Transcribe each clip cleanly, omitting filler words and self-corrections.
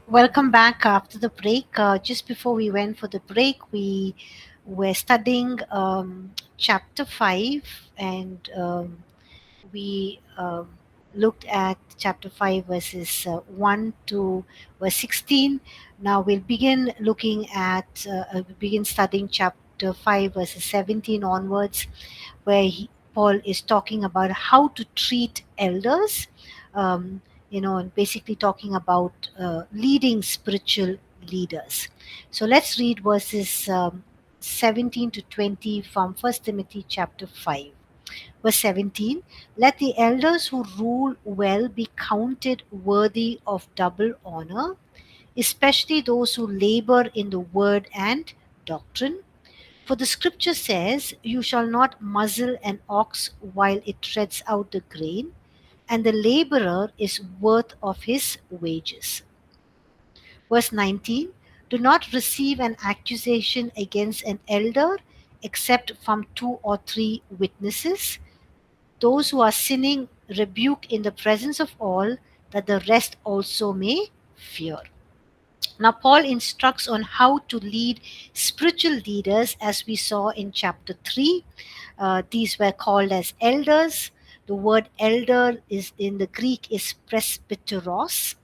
Welcome back after the break. Just before we went for the break, we were studying chapter 5 and we looked at chapter 5 verses 1 to verse 16. Now we'll begin studying chapter 5 verses 17 onwards, where Paul is talking about how to treat elders, um, and basically talking about leading spiritual leaders. So let's read verses 17 to 20 from First Timothy chapter 5. Verse 17, let the elders who rule well be counted worthy of double honor, especially those who labor in the word and doctrine. For the scripture says, you shall not muzzle an ox while it treads out the grain, and the laborer is worth of his wages. Verse 19, do not receive an accusation against an elder except from two or three witnesses. Those who are sinning rebuke in the presence of all, that the rest also may fear. Now, Paul instructs on how to lead spiritual leaders, as we saw in chapter 3. These were called as elders. The word elder is in the Greek is presbyteros,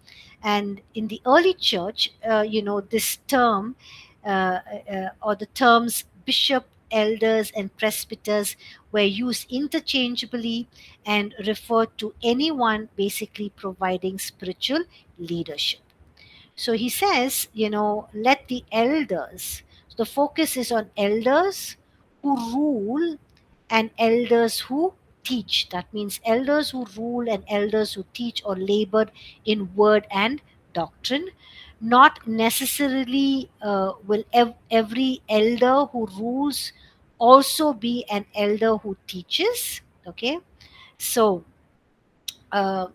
and in the early church, this term or the terms bishop, elders, and presbyters were used interchangeably and referred to anyone basically providing spiritual leadership. So he says, let the elders, so the focus is on elders who rule and elders who teach. That means elders who rule and elders who teach or labor in word and doctrine. Not necessarily will every elder who rules also be an elder who teaches. Okay, so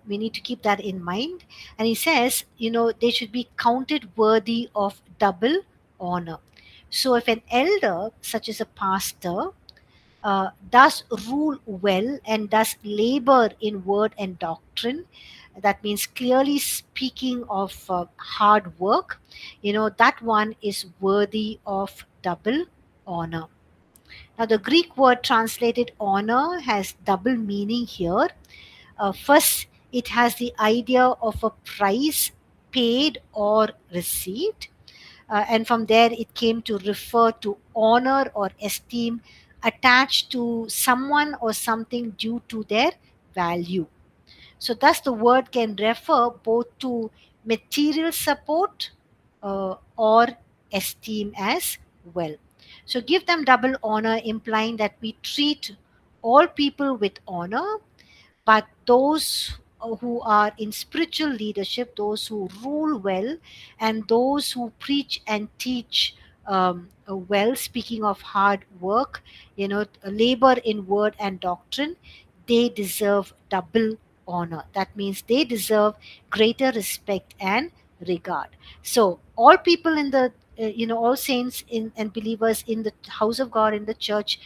we need to keep that in mind. And he says, they should be counted worthy of double honor. So if an elder, such as a pastor, does rule well and does labor in word and doctrine, that means clearly speaking of hard work, that one is worthy of double honor. Now, the Greek word translated honor has double meaning here. First, it has the idea of a price paid or received, and from there it came to refer to honor or esteem attached to someone or something due to their value. So, thus, the word can refer both to material support or esteem as well. So, give them double honor, implying that we treat all people with honor, but those who are in spiritual leadership, those who rule well, and those who preach and teach well, speaking of hard work, labor in word and doctrine, they deserve double honor. That means they deserve greater respect and regard. So, all people in the all saints in and believers in the house of God, in the church,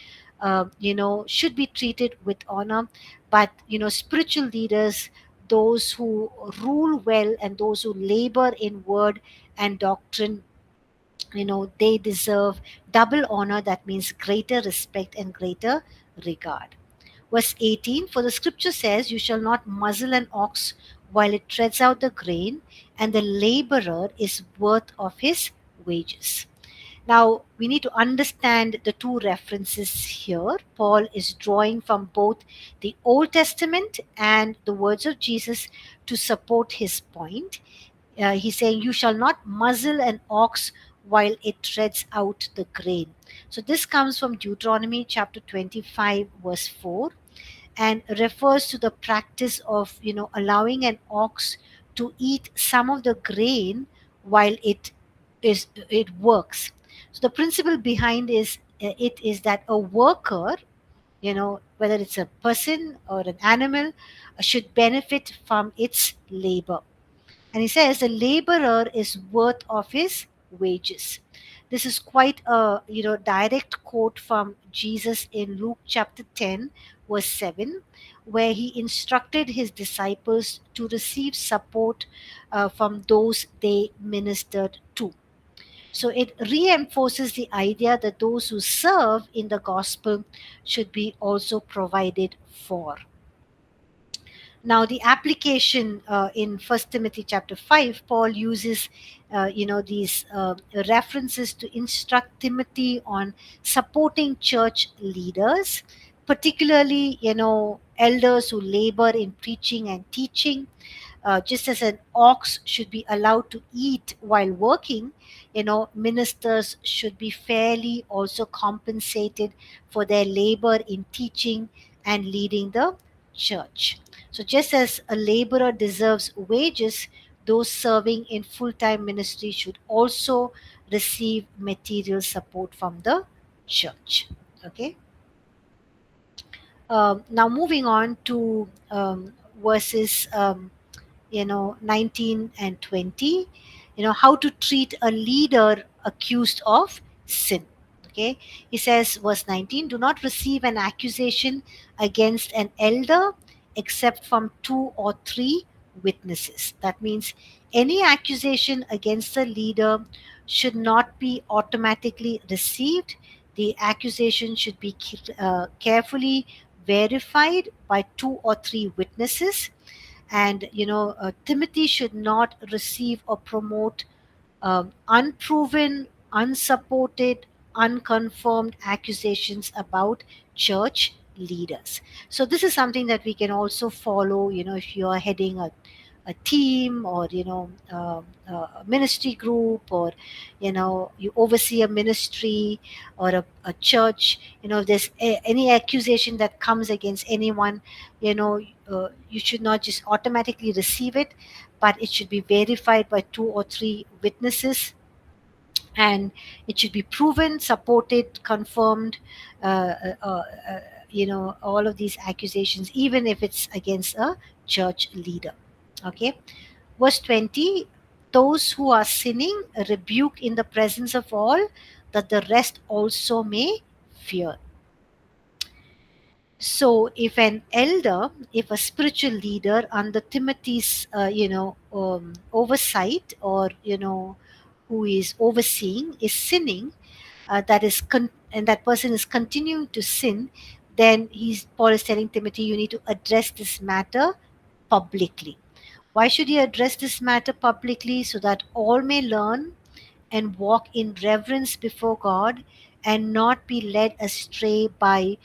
should be treated with honor. But spiritual leaders, those who rule well and those who labor in word and doctrine, they deserve double honor. That means greater respect and greater regard. Verse 18, for the scripture says, you shall not muzzle an ox while it treads out the grain, and the laborer is worth of his wages. Now, we need to understand the two references here. Paul is drawing from both the Old Testament and the words of Jesus to support his point. He's saying, you shall not muzzle an ox while it treads out the grain. So, this comes from Deuteronomy chapter 25, verse 4, and refers to the practice of, allowing an ox to eat some of the grain while it works. So the principle behind it is that a worker, whether it's a person or an animal, should benefit from its labor. And he says the laborer is worth of his wages. This is quite a direct quote from Jesus in Luke chapter 10, verse 7, where he instructed his disciples to receive support from those they ministered to. So it reinforces the idea that those who serve in the gospel should be also provided for. Now, the application in First Timothy chapter 5, Paul uses, these references to instruct Timothy on supporting church leaders, particularly, elders who labor in preaching and teaching. Just as an ox should be allowed to eat while working, ministers should be fairly also compensated for their labor in teaching and leading the church. So, just as a laborer deserves wages, those serving in full time ministry should also receive material support from the church. Okay. Now, moving on to verses 19 and 20, how to treat a leader accused of sin. Okay, he says, verse 19, do not receive an accusation against an elder except from two or three witnesses. That means any accusation against a leader should not be automatically received. The accusation should be carefully verified by two or three witnesses. And Timothy should not receive or promote unproven, unsupported, unconfirmed accusations about church leaders. So this is something that we can also follow, if you are heading a team, or a ministry group, or you oversee a ministry or a church. If there's any accusation that comes against anyone, you should not just automatically receive it, but it should be verified by two or three witnesses, and it should be proven, supported, confirmed. Uh, uh, uh, uh, all of these accusations, even if it's against a church leader. Okay, verse 20, those who are sinning rebuke in the presence of all, that the rest also may fear. So, if a spiritual leader under Timothy's, oversight, or who is overseeing, is sinning, and that person is continuing to sin, then Paul is telling Timothy, you need to address this matter publicly. Why should he address this matter publicly? So that all may learn and walk in reverence before God, and not be led astray by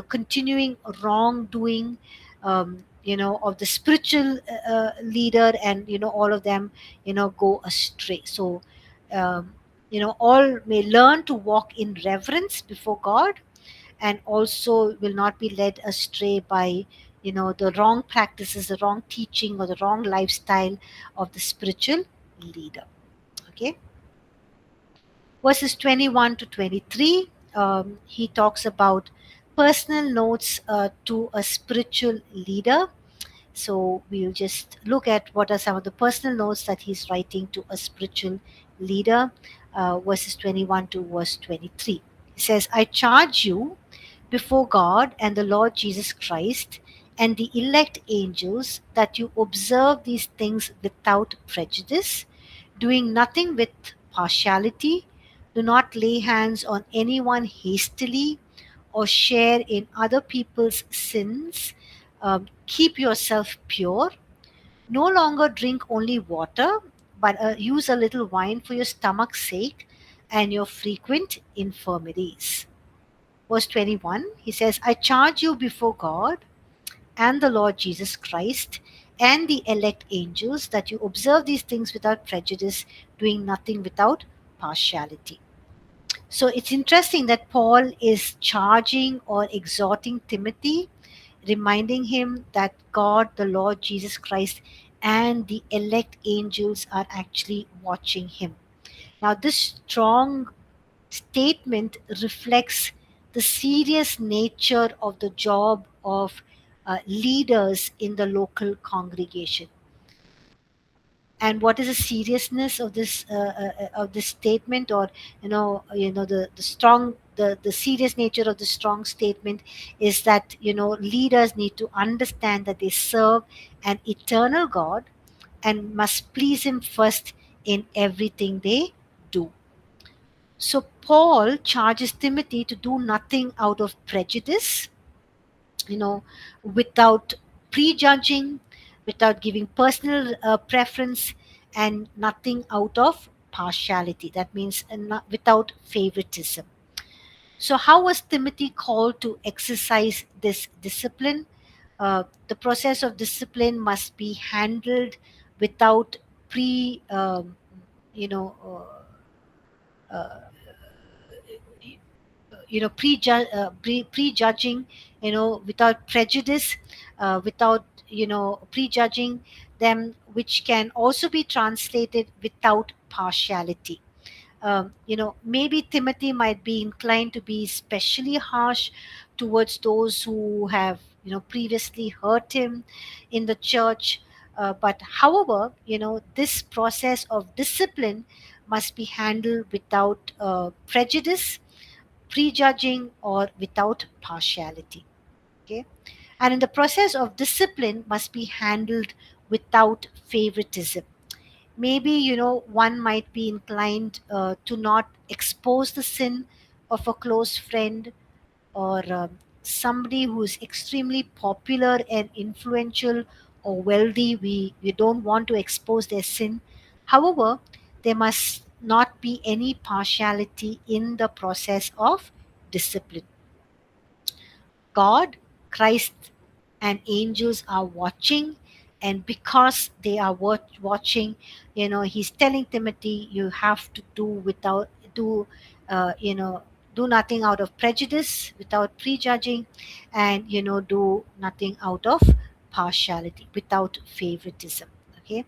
continuing wrongdoing, of the spiritual leader, and all of them go astray. So all may learn to walk in reverence before God, and also will not be led astray by the wrong practices, the wrong teaching, or the wrong lifestyle of the spiritual leader. Okay, verses 21 to 23, he talks about personal notes to a spiritual leader. So we'll just look at what are some of the personal notes that he's writing to a spiritual leader, verses 21 to verse 23. He says, I charge you before God and the Lord Jesus Christ and the elect angels, that you observe these things without prejudice, doing nothing with partiality. Do not lay hands on anyone hastily, or share in other people's sins. Keep yourself pure. No longer drink only water, but use a little wine for your stomach's sake and your frequent infirmities. Verse 21, he says, I charge you before God and the Lord Jesus Christ and the elect angels, that you observe these things without prejudice, doing nothing without partiality. So it's interesting that Paul is charging or exhorting Timothy, reminding him that God, the Lord Jesus Christ, and the elect angels are actually watching him. Now, this strong statement reflects the serious nature of the job of leaders in the local congregation. And what is the seriousness of this statement, or the strong the serious nature of the strong statement is that leaders need to understand that they serve an eternal God and must please him first in everything they do. So Paul charges Timothy to do nothing out of prejudice, without prejudging, without giving personal preference, and nothing out of partiality. That means not, without favoritism. So, how was Timothy called to exercise this discipline? The process of discipline must be handled without pre, you know, prejudging, without prejudice, without prejudging them, which can also be translated without partiality. Maybe Timothy might be inclined to be especially harsh towards those who have, previously hurt him in the church. But however, this process of discipline must be handled without prejudice, prejudging, or without partiality. Okay, and in the process of discipline must be handled without favoritism. Maybe one might be inclined to not expose the sin of a close friend, or somebody who is extremely popular and influential or wealthy. We don't want to expose their sin. However, there must not be any partiality in the process of discipline. God, Christ, and angels are watching, and because they are watching, he's telling Timothy, you have to do you know do nothing out of prejudice, without prejudging, and do nothing out of partiality, without favoritism. Okay,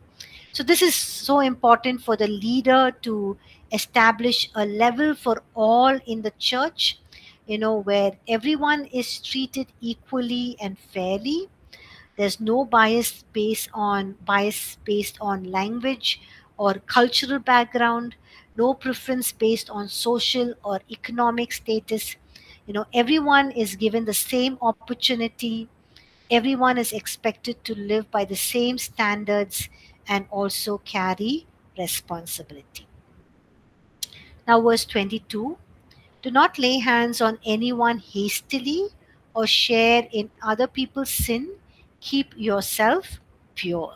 so this is so important for the leader to establish a level for all in the church, where everyone is treated equally and fairly. There's no bias based on language or cultural background, no preference based on social or economic status. Everyone is given the same opportunity. Everyone is expected to live by the same standards and also carry responsibility. Now, verse 22: do not lay hands on anyone hastily or share in other people's sin. Keep yourself pure.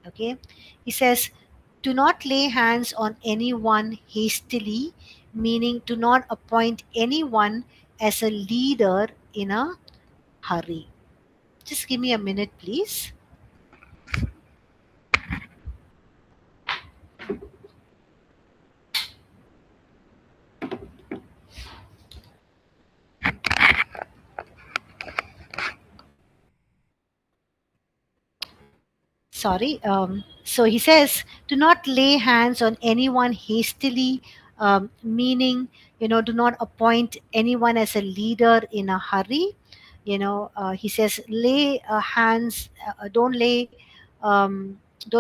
Okay? He says, do not lay hands on anyone hastily, meaning do not appoint anyone as a leader in a hurry. Just give me a minute, please. Sorry. So he says, do not lay hands on anyone hastily, meaning, do not appoint anyone as a leader in a hurry. He says, lay hands, don't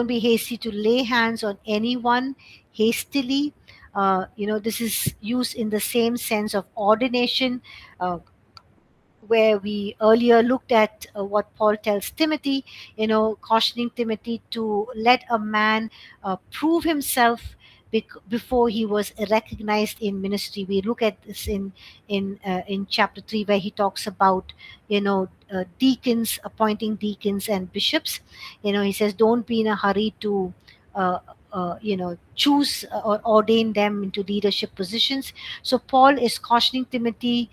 be hasty to lay hands on anyone hastily. This is used in the same sense of ordination, uh, where we earlier looked at what Paul tells Timothy, cautioning Timothy to let a man prove himself before he was recognized in ministry. We look at this in chapter 3, where he talks about deacons, appointing deacons and bishops. He says, don't be in a hurry to uh, choose or ordain them into leadership positions. So Paul is cautioning Timothy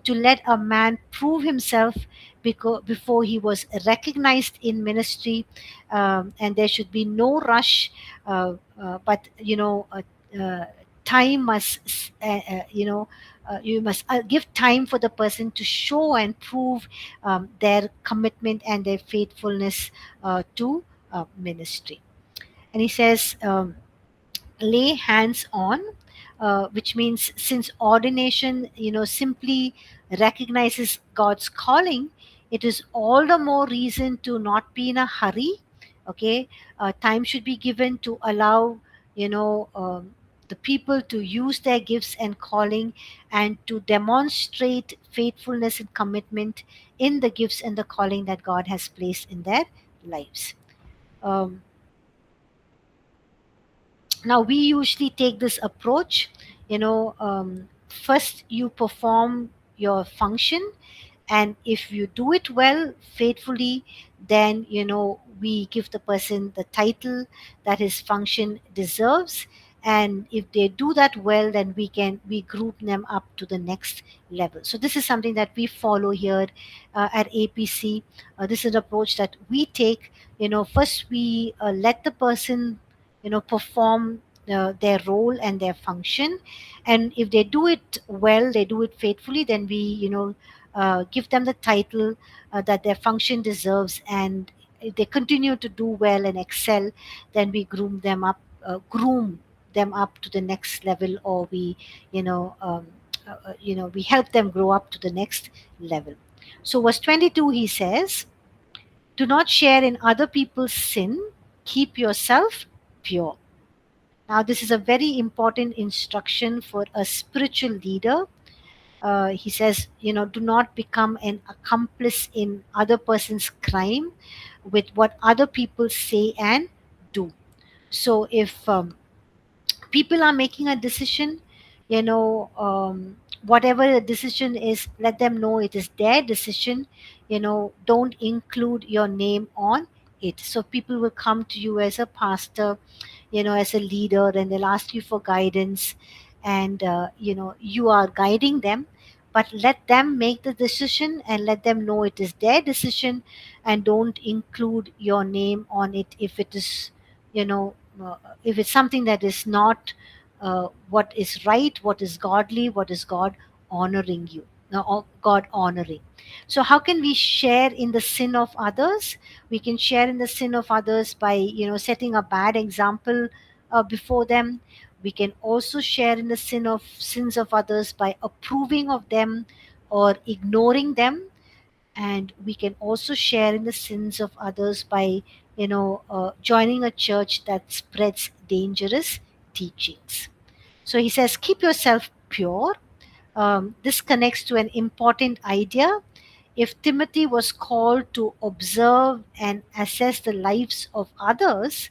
to let a man prove himself before he was recognized in ministry, and there should be no rush, but uh, time must you must give time for the person to show and prove their commitment and their faithfulness to ministry. And he says, lay hands on, which means since ordination simply recognizes God's calling, it is all the more reason to not be in a hurry. Okay, time should be given to allow you know um, the people to use their gifts and calling and to demonstrate faithfulness and commitment in the gifts and the calling that God has placed in their lives. Um, Now, we usually take this approach. First you perform your function, and if you do it well, faithfully, then we give the person the title that his function deserves. And if they do that well, then we group them up to the next level. So this is something that we follow here at APC. This is an approach that we take. First we let the person perform their role and their function, and if they do it well, they do it faithfully, then we give them the title that their function deserves. And if they continue to do well and excel, then we groom them up to the next level, or we you know we help them grow up to the next level. So verse 22, he says, do not share in other people's sin, keep yourself pure. Now this is a very important instruction for a spiritual leader. He says, do not become an accomplice in other person's crime with what other people say and do. So if people are making a decision, whatever the decision is, let them know it is their decision. Don't include your name on it. So people will come to you as a pastor, as a leader, and they'll ask you for guidance, and you are guiding them, but let them make the decision and let them know it is their decision, and don't include your name on it if it is, you know if it's something that is not what is right, what is godly, what is God honoring you, or God honoring. So how can we share in the sin of others? We can share in the sin of others by setting a bad example before them. We can also share in the sins of others by approving of them or ignoring them. And we can also share in the sins of others by joining a church that spreads dangerous teachings. So he says, keep yourself pure. This connects to an important idea. If Timothy was called to observe and assess the lives of others,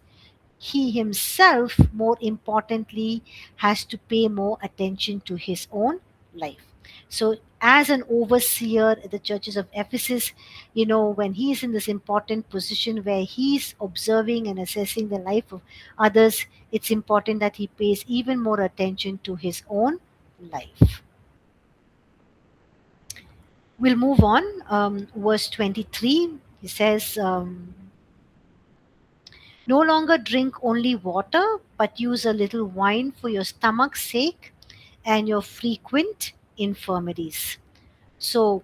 he himself, more importantly, has to pay more attention to his own life. So, as an overseer at the churches of Ephesus, when he is in this important position where he's observing and assessing the life of others, it's important that he pays even more attention to his own life. We'll move on. Verse 23, he says, no longer drink only water, but use a little wine for your stomach's sake and your frequent infirmities. So,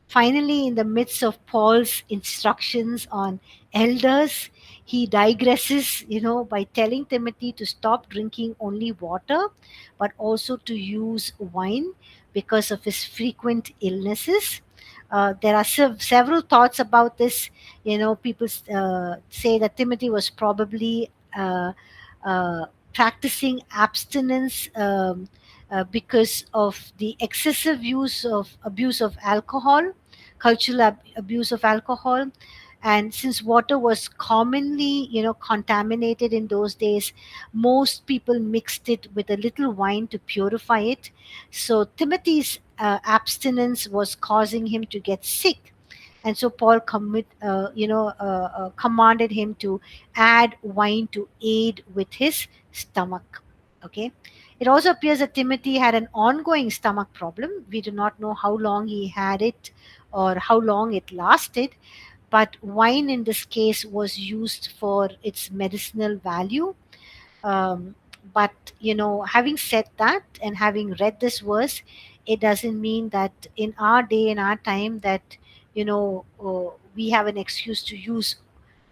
finally, in the midst of Paul's instructions on elders, he digresses, by telling Timothy to stop drinking only water, but also to use wine because of his frequent illnesses. There are several thoughts about this. People say that Timothy was probably practicing abstinence because of the excessive use of abuse of alcohol, cultural abuse of alcohol. And since water was commonly contaminated in those days, most people mixed it with a little wine to purify it. So Timothy's abstinence was causing him to get sick, and so Paul commanded him to add wine to aid with his stomach. Okay. It also appears that Timothy had an ongoing stomach problem. We do not know how long he had it or how long it lasted, but wine in this case was used for its medicinal value. um, but having said that, and having read this verse, it doesn't mean that in our day, in our time, that we have an excuse to use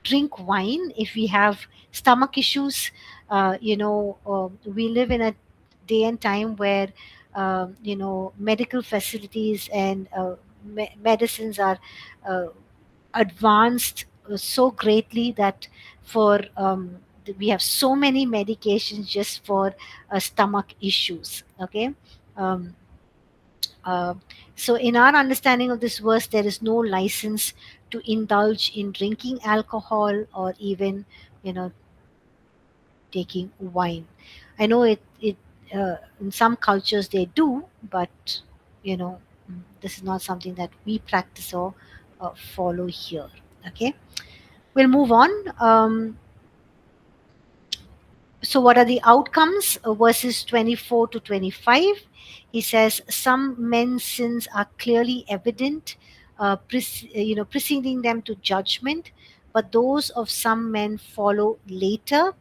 drink wine if we have stomach issues. We live in a day and time where medical facilities and medicines are uh, advanced so greatly that for we have so many medications just for stomach issues. Okay. um, uh, so in our understanding of this verse, there is no license to indulge in drinking alcohol or even, you know, taking wine. I know it in some cultures they do, but you know, this is not something that we practice or follow here. Okay, we'll move on. So what are the outcomes? Verses 24 to 25, he says some men's sins are clearly evident, preceding them to judgment, but those of some men follow later.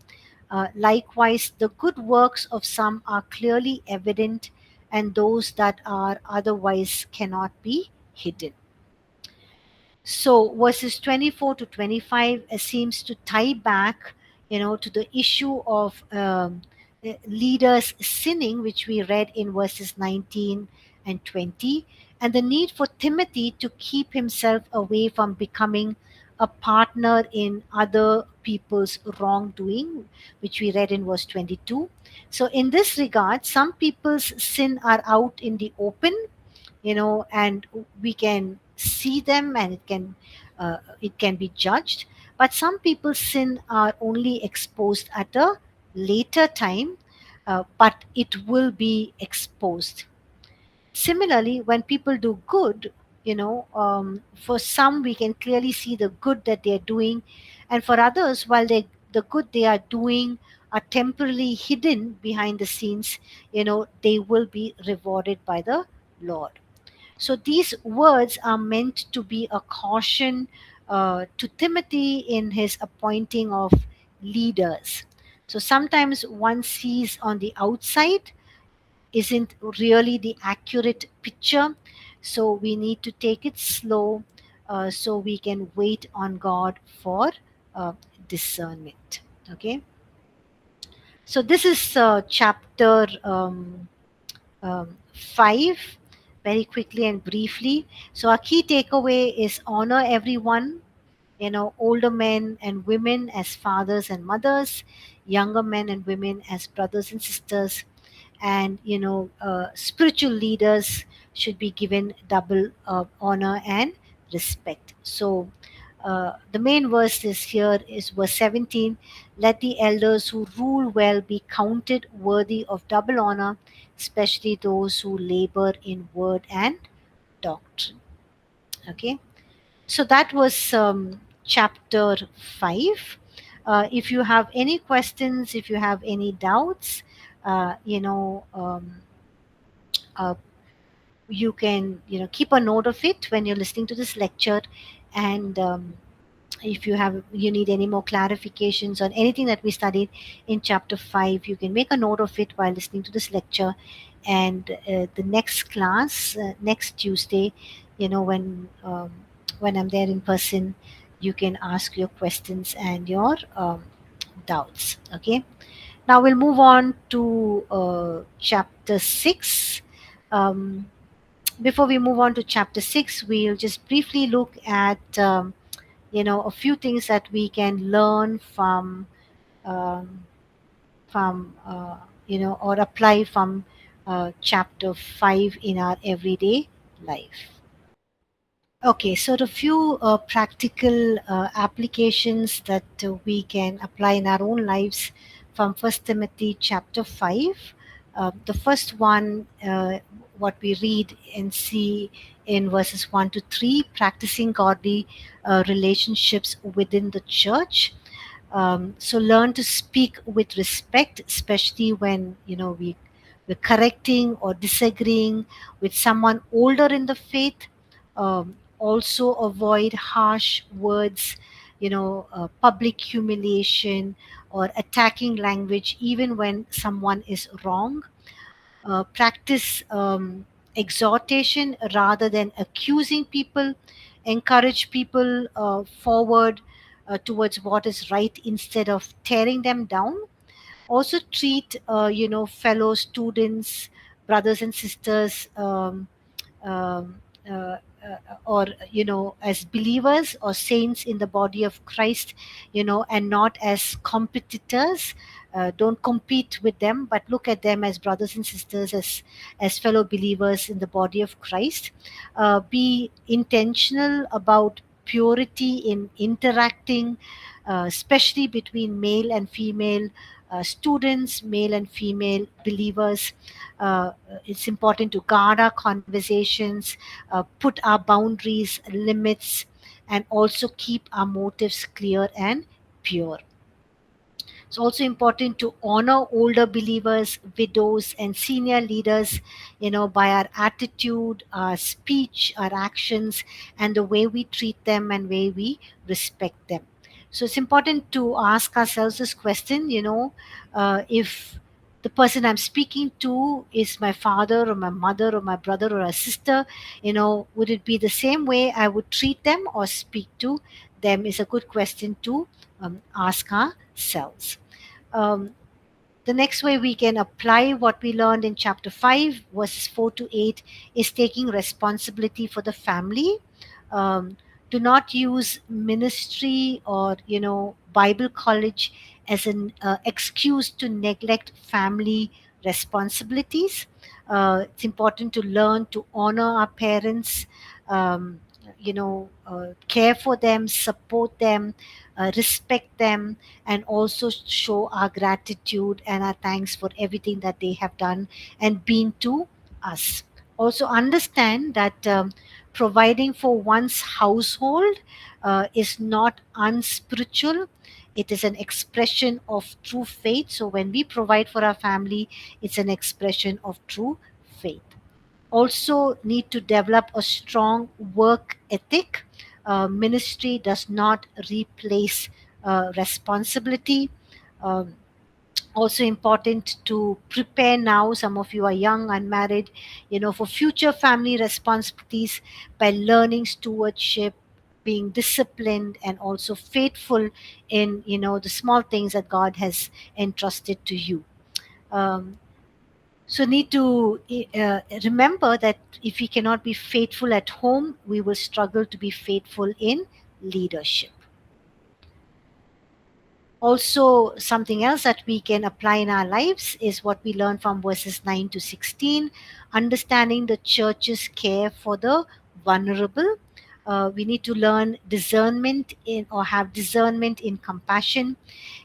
Likewise, the good works of some are clearly evident, and those that are otherwise cannot be hidden. So verses 24 to 25 seems to tie back, to the issue of leaders sinning, which we read in verses 19 and 20, and the need for Timothy to keep himself away from becoming a partner in other people's wrongdoing, which we read in verse 22. So in this regard, some people's sin are out in the open, and we can see them, and it can be judged. But some people's sin are only exposed at a later time, but it will be exposed. Similarly, when people do good, for some we can clearly see the good that they're doing, and for others, while the good they are doing are temporarily hidden behind the scenes, they will be rewarded by the Lord. So these words are meant to be a caution to Timothy in his appointing of leaders. So sometimes one sees on the outside isn't really the accurate picture. So we need to take it slow, so we can wait on God for uh, discernment. Okay. So this is chapter 5, very quickly and briefly. So, our key takeaway is honor everyone, older men and women as fathers and mothers, younger men and women as brothers and sisters, and, spiritual leaders should be given double honor and respect. So, the main verse is here is verse 17. Let the elders who rule well be counted worthy of double honor, especially those who labor in word and doctrine. Okay, so that was chapter 5. If you have any questions, if you have any doubts, uh, you know um, uh, you can, keep a note of it when you're listening to this lecture. And if you need any more clarifications on anything that we studied in chapter 5, you can make a note of it while listening to this lecture. And the next class, next Tuesday, when I'm there in person, you can ask your questions and your doubts. Okay, now we'll move on to chapter 6. Before we move on to chapter 6, we'll just briefly look at a few things that we can learn um, from or apply from chapter 5 in our everyday life. Okay, so the few practical applications that we can apply in our own lives from First Timothy chapter 5. The first one, what we read and see in verses 1 to 3, practicing godly relationships within the church. So learn to speak with respect, especially when we're correcting or disagreeing with someone older in the faith. Also avoid harsh words, public humiliation or attacking language, even when someone is wrong. Practice exhortation rather than accusing people. Encourage people forward towards what is right instead of tearing them down. Also treat fellow students, brothers and sisters, um, uh, or as believers or saints in the body of Christ, and not as competitors. Don't compete with them, but look at them as brothers and sisters, as fellow believers in the body of Christ. Be intentional about purity in interacting, especially between male and female students, male and female believers. It's important to guard our conversations, put our boundaries, limits, and also keep our motives clear and pure. It's also important to honor older believers, widows, and senior leaders, by our attitude, our speech, our actions, and the way we treat them and way we respect them. So it's important to ask ourselves this question, if the person I'm speaking to is my father or my mother or my brother or a sister, would it be the same way I would treat them or speak to them, is a good question to ask ourselves. um, the next way we can apply what we learned in chapter 5, verses 4 to 8, is taking responsibility for the family. Um, do not use ministry or, Bible college as an excuse to neglect family responsibilities. It's important to learn to honor our parents, care for them, support them, respect them, and also show our gratitude and our thanks for everything that they have done and been to us. Also, understand that providing for one's household is not unspiritual. It is an expression of true faith. So, when we provide for our family, it's an expression of true faith. Also need to develop a strong work ethic. Ministry does not replace responsibility. Um, Also important to prepare now. Some of you are young, unmarried, for future family responsibilities by learning stewardship, being disciplined, and also faithful in the small things that God has entrusted to you. Um, so need to remember that if we cannot be faithful at home, we will struggle to be faithful in leadership. Also, something else that we can apply in our lives is what we learn from verses 9 to 16, understanding the church's care for the vulnerable. We need to learn discernment in, or have discernment in compassion.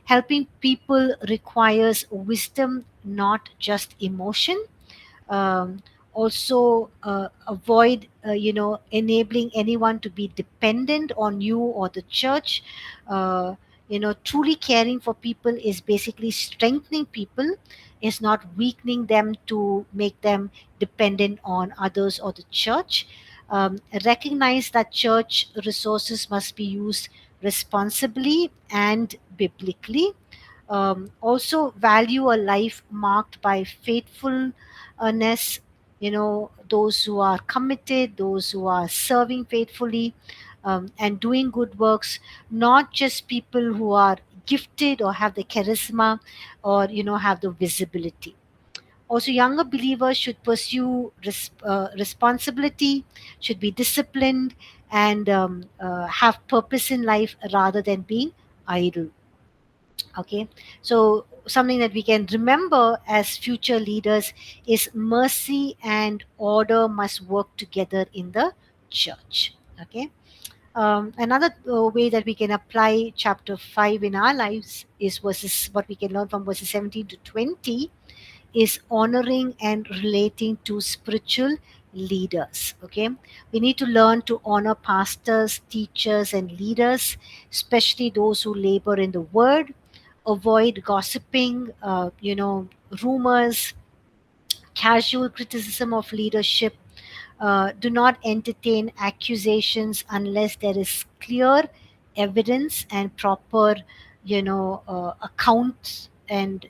Helping people requires wisdom, not just emotion. um, Also avoid enabling anyone to be dependent on you or the church. Truly caring for people is basically strengthening people, is not weakening them to make them dependent on others or the church. Recognize that church resources must be used responsibly and biblically. Also value a life marked by faithfulness, those who are committed, those who are serving faithfully, and doing good works, not just people who are gifted or have the charisma or have the visibility. Also, younger believers should pursue responsibility, should be disciplined, and have purpose in life rather than being idle. Okay, so something that we can remember as future leaders is mercy and order must work together in the church. Okay. Another way that we can apply chapter 5 in our lives is verses, what we can learn from verses 17 to 20, is honoring and relating to spiritual leaders. Okay, we need to learn to honor pastors, teachers, and leaders, especially those who labor in the word. Avoid gossiping, rumors, casual criticism of leadership. Do not entertain accusations unless there is clear evidence and proper, accounts, and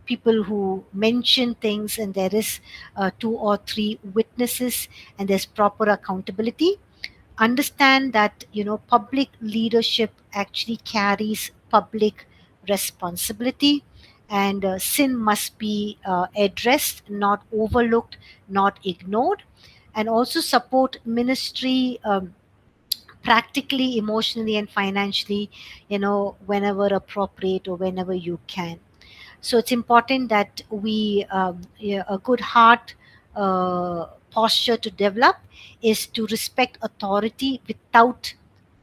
people who mention things, and there is two or three witnesses, and there's proper accountability. Understand that public leadership actually carries public responsibility, and sin must be addressed, not overlooked, not ignored. and also support ministry practically, emotionally, and financially, whenever appropriate or whenever you can. So it's important that we yeah, a good heart posture to develop is to respect authority without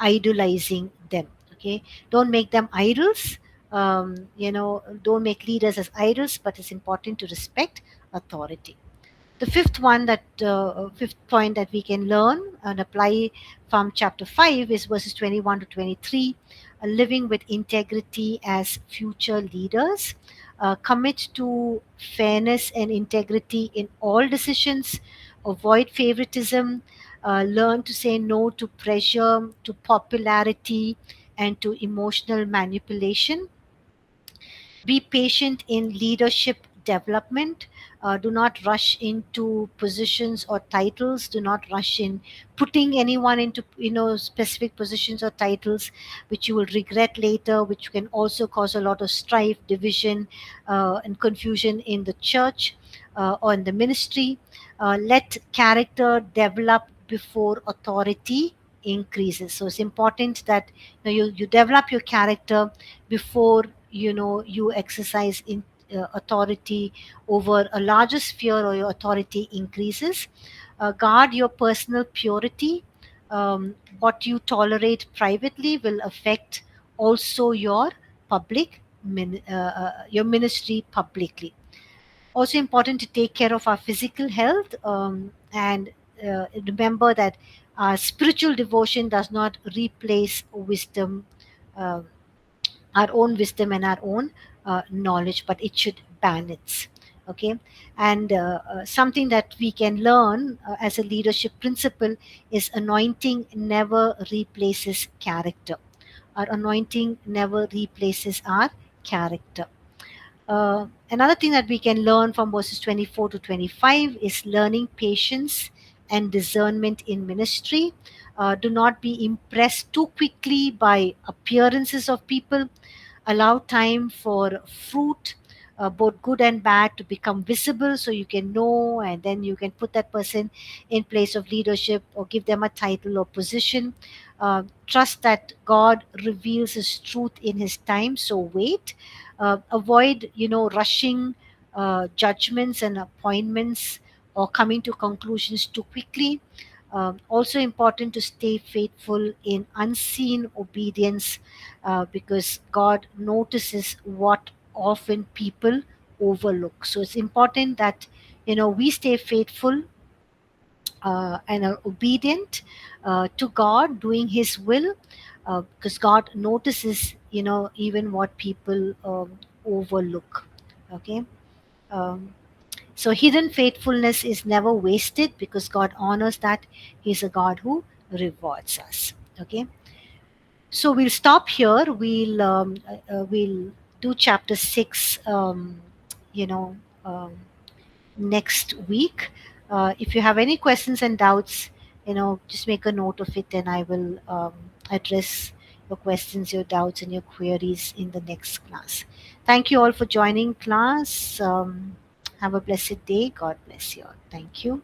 idolizing them. Okay, don't make them idols. Don't make leaders as idols, but it's important to respect authority. The fifth point that we can learn and apply from chapter 5 is verses 21 to 23. Living with integrity as future leaders, commit to fairness and integrity in all decisions, avoid favoritism, learn to say no to pressure, to popularity, and to emotional manipulation. Be patient in leadership development. Do not rush into positions or titles. Do not rush in putting anyone into specific positions or titles, which you will regret later, which can also cause a lot of strife, division, and confusion in the church or in the ministry. Let character develop before authority increases. So it's important that you develop your character before you exercise in authority over a larger sphere, or your authority increases. Guard your personal purity. What you tolerate privately will affect also your your ministry publicly. Also important to take care of our physical health, and remember that our spiritual devotion does not replace wisdom, uh, our own wisdom and our own knowledge, but it should balance. Okay, and something that we can learn as a leadership principle is anointing never replaces character. Our anointing never replaces our character. Another thing that we can learn from verses 24 to 25 is learning patience and discernment in ministry. Do not be impressed too quickly by appearances of people. Allow time for fruit, both good and bad, to become visible, so you can know, and then you can put that person in place of leadership or give them a title or position. Trust that God reveals his truth in his time, so wait. Avoid rushing judgments and appointments, or coming to conclusions too quickly. Also important to stay faithful in unseen obedience, because God notices what often people overlook. So it's important that we stay faithful and are obedient to God, doing His will, because God notices even what people overlook. Okay. Um, so hidden faithfulness is never wasted, because God honors that. He's a God who rewards us. Okay. So we'll stop here. We'll do chapter 6. You know. Next week. If you have any questions and doubts, just make a note of it, and I will address your questions, your doubts, and your queries in the next class. Thank you all for joining class. Have a blessed day. God bless you all. Thank you.